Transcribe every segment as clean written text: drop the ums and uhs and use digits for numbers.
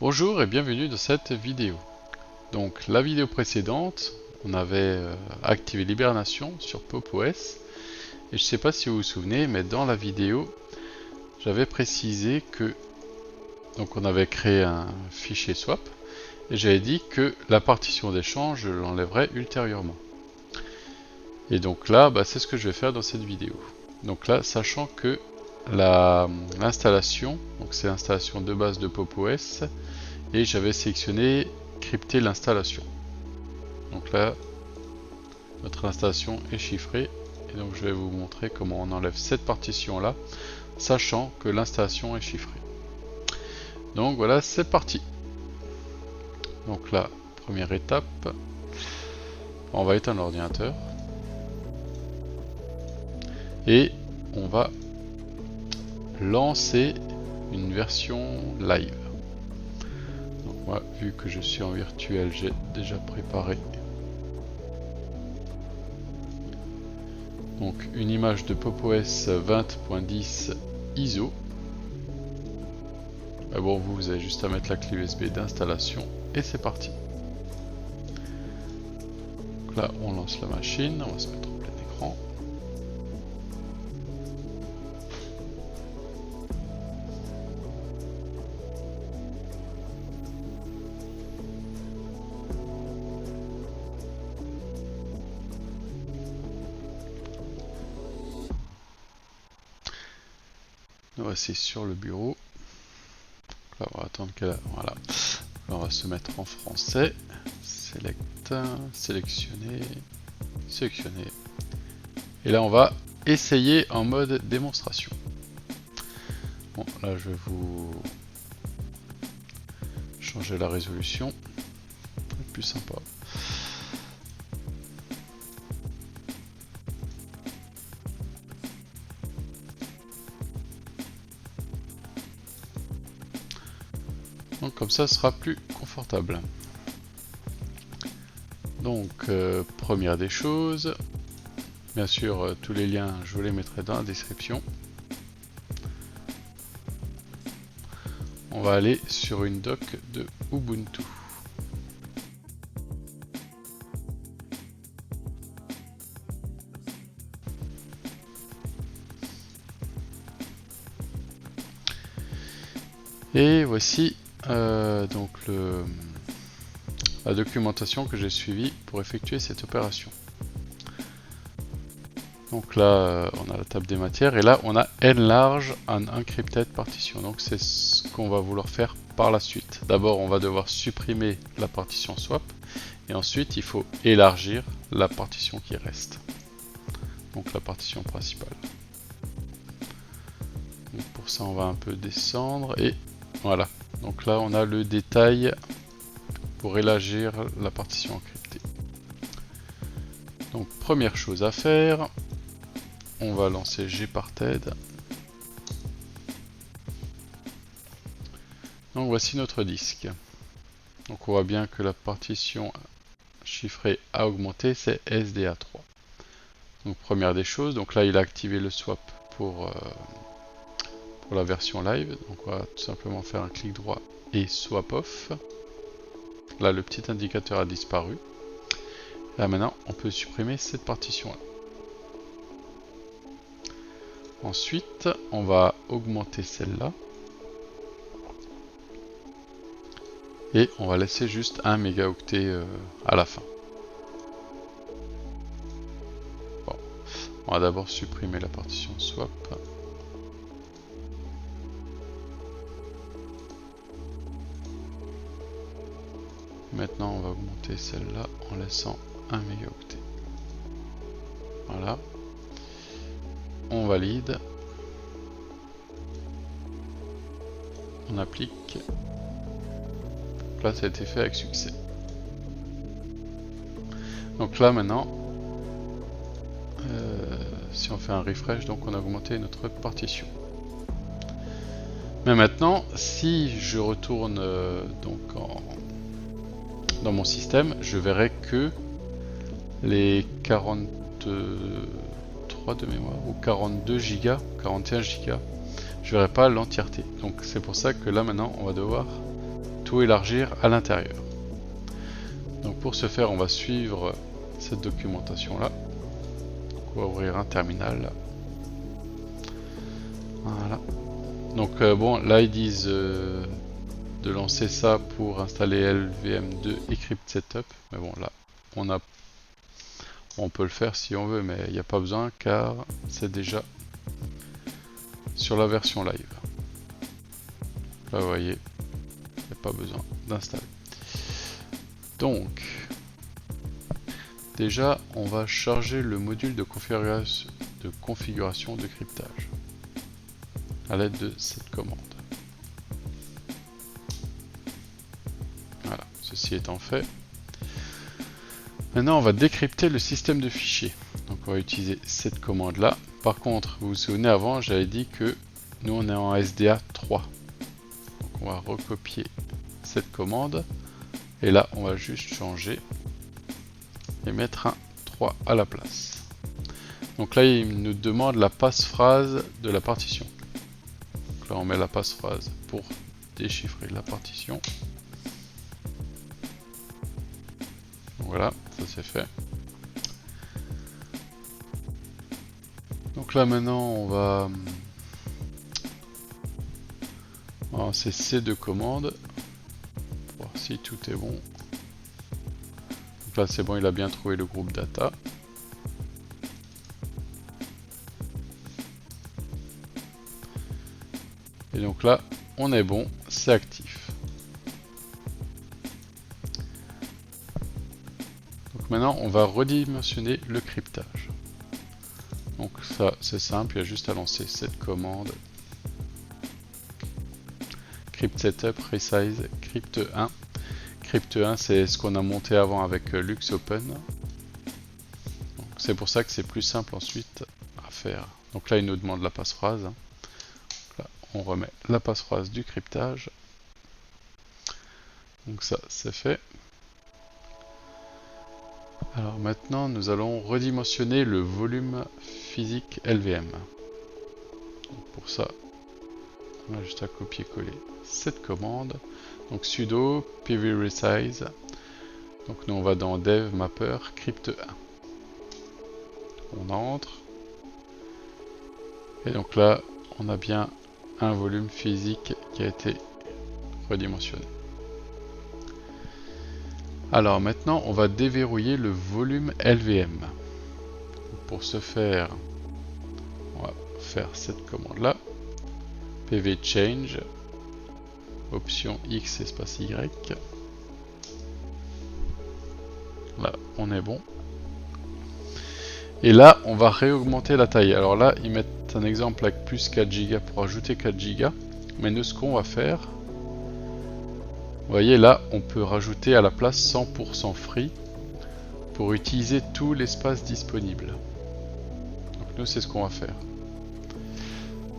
Bonjour et bienvenue dans cette vidéo. Donc la vidéo précédente, on avait activé l'hibernation sur Pop!OS et je ne sais pas si vous vous souvenez, mais dans la vidéo, j'avais précisé que on avait créé un fichier swap et j'avais dit que la partition d'échange, je l'enlèverais ultérieurement. Et donc là, c'est ce que je vais faire dans cette vidéo. Donc là, sachant que l'installation, donc c'est l'installation de base de Pop!OS, et j'avais sélectionné crypter l'installation. Donc là, notre installation est chiffrée et donc je vais vous montrer comment on enlève cette partition là, sachant que l'installation est chiffrée. Donc voilà, c'est parti. Donc là, première étape, on va éteindre l'ordinateur et on va lancer une version live. Donc moi, vu que je suis en virtuel, j'ai déjà préparé donc une image de Pop!OS 20.10 ISO. Mais bon, vous avez juste à mettre la clé USB d'installation et c'est parti. Donc là, on lance la machine, on va se mettre en plein écran. Voici sur le bureau. Là, on va attendre qu'elle... Voilà. Là, on va se mettre en français. Select, sélectionner, sélectionner. Et là, on va essayer en mode démonstration. Bon, là, je vais vous changer la résolution. C'est plus sympa. Donc comme ça, ce sera plus confortable. Donc, première des choses, bien sûr, tous les liens, je vous les mettrai dans la description. On va aller sur une doc de Ubuntu. Et voici donc la documentation que j'ai suivie pour effectuer cette opération. Donc là, on a la table des matières et là, on a Enlarge an Encrypted Partition. Donc c'est ce qu'on va vouloir faire par la suite. D'abord, on va devoir supprimer la partition swap et ensuite, il faut élargir la partition qui reste. Donc la partition principale. Donc pour ça, on va un peu descendre et voilà. Donc là, on a le détail pour élargir la partition encryptée. Donc première chose à faire, on va lancer gparted. Donc voici notre disque. Donc on voit bien que la partition chiffrée a augmenté, c'est SDA3. Donc première des choses, donc là il a activé le swap pour la version live. Donc on va tout simplement faire un clic droit et swap off. Là le petit indicateur a disparu. Là maintenant on peut supprimer cette partition là. Ensuite on va augmenter celle-là. Et on va laisser juste 1 mégaoctet à la fin. Bon. On va d'abord supprimer la partition swap. Maintenant on va augmenter celle-là en laissant 1 mégaoctet. Voilà. On valide. On applique. Là ça a été fait avec succès. Donc là maintenant, si on fait un refresh, donc on a augmenté notre partition. Mais maintenant, si je retourne dans mon système, je verrai que les 43 de mémoire ou 42 Go, 41 Go, je verrai pas l'entièreté. Donc c'est pour ça que là maintenant on va devoir tout élargir à l'intérieur. Donc pour ce faire, on va suivre cette documentation là. On va ouvrir un terminal. Voilà. Donc bon, là ils disent de lancer ça pour installer LVM2 et Crypt Setup. Mais bon, là on peut le faire si on veut, mais il n'y a pas besoin car c'est déjà sur la version live. Là vous voyez, il n'y a pas besoin d'installer. Donc déjà on va charger le module de configuration de cryptage à l'aide de cette commande. Voilà, ceci étant fait, maintenant on va décrypter le système de fichiers. Donc on va utiliser cette commande là. Par contre, vous vous souvenez, avant j'avais dit que nous on est en SDA 3. Donc on va recopier cette commande et là on va juste changer et mettre un 3 à la place. Donc là il nous demande la passe-phrase de la partition. Donc là on met la passe-phrase pour déchiffrer la partition. Voilà, ça c'est fait. Donc là maintenant on va lancer ces deux commandes pour voir si tout est bon. Donc là c'est bon, il a bien trouvé le groupe data. Et donc là on est bon, c'est actif. Donc maintenant on va redimensionner le cryptage. Donc ça c'est simple, il y a juste à lancer cette commande Crypt Setup Resize Crypt 1. Crypt 1 c'est ce qu'on a monté avant avec LuxOpen. C'est pour ça que c'est plus simple ensuite à faire. Donc là il nous demande la passe-phrase. Là, on remet la passe-phrase du cryptage. Donc ça c'est fait. Alors maintenant nous allons redimensionner le volume physique LVM. Donc pour ça on a juste à copier-coller cette commande. Donc sudo pv resize. Donc nous on va dans dev mapper crypt 1. On entre. Et donc là on a bien un volume physique qui a été redimensionné. Alors maintenant on va déverrouiller le volume LVM. Pour ce faire, on va faire cette commande là. pv change option X espace Y. Là on est bon. Et là on va réaugmenter la taille. Alors là ils mettent un exemple avec plus 4 Go pour ajouter 4 Go. Mais nous ce qu'on va faire, vous voyez là on peut rajouter à la place 100% free pour utiliser tout l'espace disponible. Donc nous c'est ce qu'on va faire.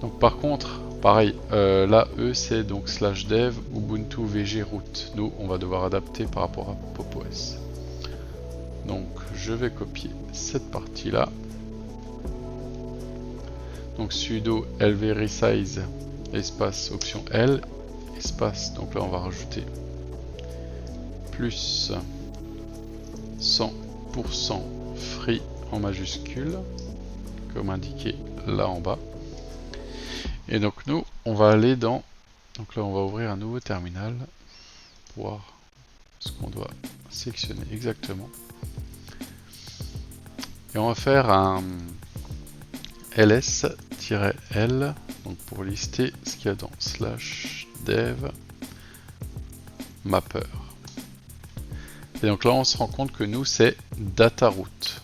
Donc par contre pareil, là eux c'est donc /dev ubuntu vg root. Nous on va devoir adapter par rapport à PopOS. Donc je vais copier cette partie là. Donc sudo lv resize espace option L espace, donc là on va rajouter plus 100% free en majuscule comme indiqué là en bas. Et donc nous on va aller dans, donc là on va ouvrir un nouveau terminal pour voir ce qu'on doit sélectionner exactement. Et on va faire un ls-l donc pour lister ce qu'il y a dans /dev mapper. Et donc là on se rend compte que nous c'est data root,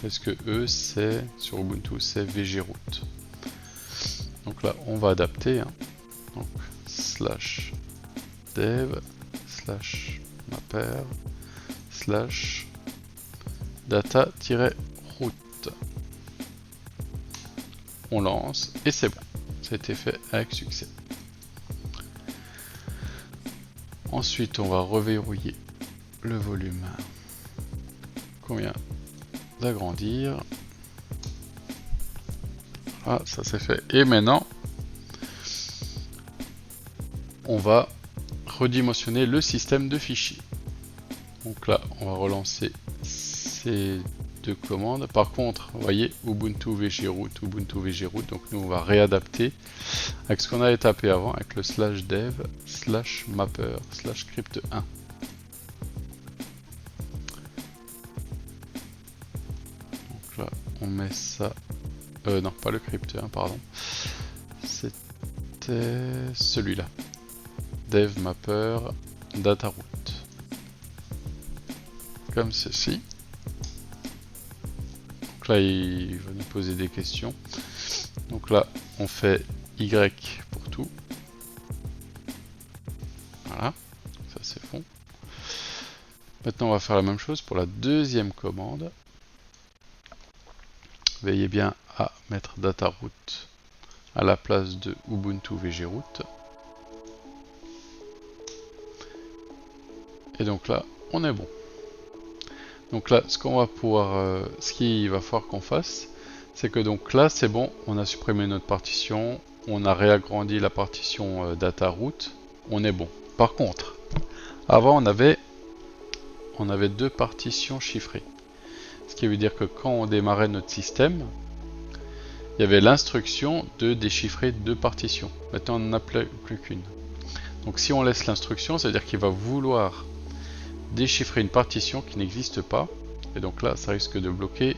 parce que eux c'est sur Ubuntu c'est vgroot. Donc là on va adapter, hein. Donc /dev /mapper /data-root. On lance et c'est bon, ça a été fait avec succès. Ensuite on va reverrouiller le volume qu'on vient d'agrandir. Voilà, ça c'est fait. Et maintenant on va redimensionner le système de fichiers. Donc là, on va relancer ces deux commandes. Par contre, vous voyez, Ubuntu vgroot, Ubuntu vgroot. Donc nous, on va réadapter avec ce qu'on avait tapé avant, avec le /dev /mapper /script1. Donc là, on met ça. Non, pas le crypt1, pardon. C'était celui-là. Dev mapper dataroot. Comme ceci. Donc là, il va nous poser des questions. Donc là, on fait Y pour tout. Voilà, ça c'est bon. Maintenant, on va faire la même chose pour la deuxième commande. Veillez bien à mettre dataroot à la place de Ubuntu vgroot. Et donc là, on est bon. Donc là, ce qu'on va pouvoir, ce qu'il va falloir qu'on fasse, c'est que donc là, c'est bon, on a supprimé notre partition, on a réagrandi la partition dataroot, on est bon. Par contre, avant, on avait deux partitions chiffrées. Ce qui veut dire que quand on démarrait notre système, il y avait l'instruction de déchiffrer deux partitions. Maintenant, on n'en a plus qu'une. Donc si on laisse l'instruction, c'est-à-dire qu'il va vouloir déchiffrer une partition qui n'existe pas. Et donc là, ça risque de bloquer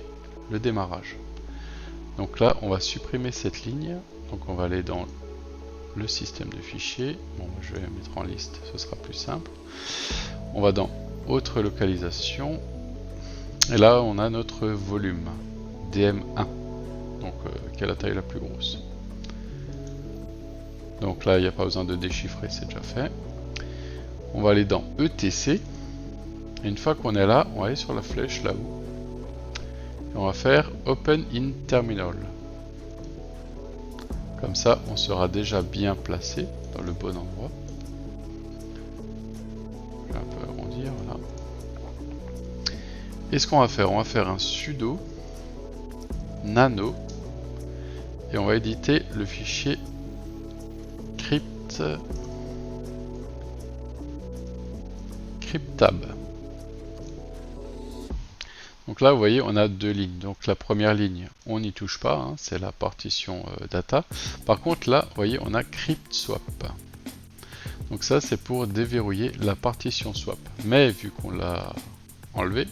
le démarrage. Donc là, on va supprimer cette ligne. Donc on va aller dans le système de fichiers. Bon, je vais mettre en liste, ce sera plus simple. On va dans autre localisation. Et là, on a notre volume DM1. Donc, qui est la taille la plus grosse. Donc là, il n'y a pas besoin de déchiffrer, c'est déjà fait. On va aller dans ETC. Et une fois qu'on est là, on va aller sur la flèche là-haut. Et on va faire Open in Terminal. Comme ça, on sera déjà bien placé dans le bon endroit. Je vais un peu agrandir, voilà. Et ce qu'on va faire, on va faire un sudo nano. Et on va éditer le fichier cryptab. Donc là, vous voyez, on a deux lignes. Donc la première ligne, on n'y touche pas, hein, c'est la partition data. Par contre, là, vous voyez, on a crypt swap. Donc ça, c'est pour déverrouiller la partition swap. Mais vu qu'on l'a enlevé,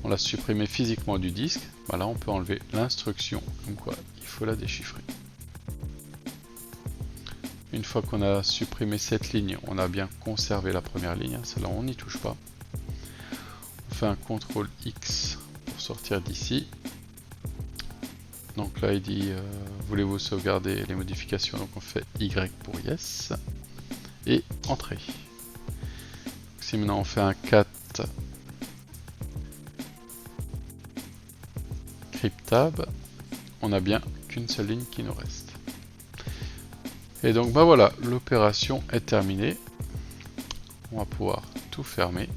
on l'a supprimé physiquement du disque, voilà, on peut enlever l'instruction, comme quoi il faut la déchiffrer. Une fois qu'on a supprimé cette ligne, on a bien conservé la première ligne, celle-là on n'y touche pas. On fait un CTRL X pour sortir d'ici. Donc là il dit voulez-vous sauvegarder les modifications, donc on fait Y pour yes. Et entrée. Si maintenant on fait un cat cryptab, on n'a bien qu'une seule ligne qui nous reste. Et donc bah voilà, l'opération est terminée. On va pouvoir tout fermer.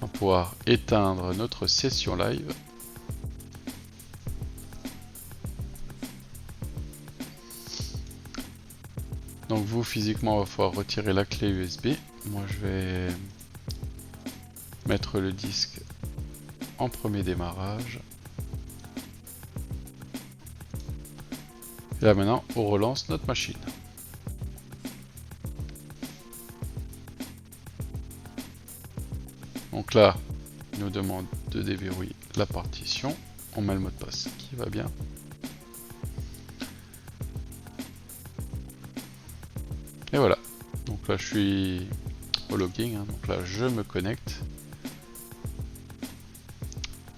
On va pouvoir éteindre notre session live. Donc vous physiquement, il va falloir retirer la clé USB. Moi je vais mettre le disque en premier démarrage. Et là maintenant, on relance notre machine. Donc là, il nous demande de déverrouiller la partition. On met le mot de passe qui va bien. Et voilà. Donc là, je suis au login. Hein. Donc là, je me connecte.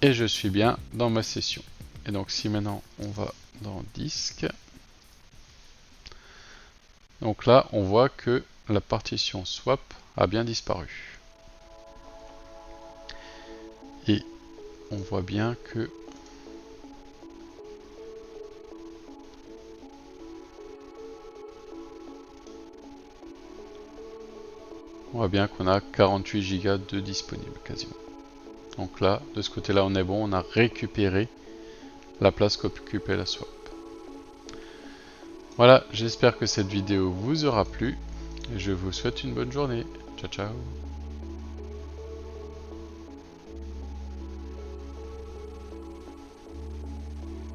Et je suis bien dans ma session. Et donc si maintenant, on va dans disque. Donc là, on voit que la partition swap a bien disparu. Et on voit bien que qu'on a 48 Go de disponible quasiment. Donc là, de ce côté-là, on est bon, on a récupéré la place qu'occupait la swap. Voilà, j'espère que cette vidéo vous aura plu. Je vous souhaite une bonne journée. Ciao ciao.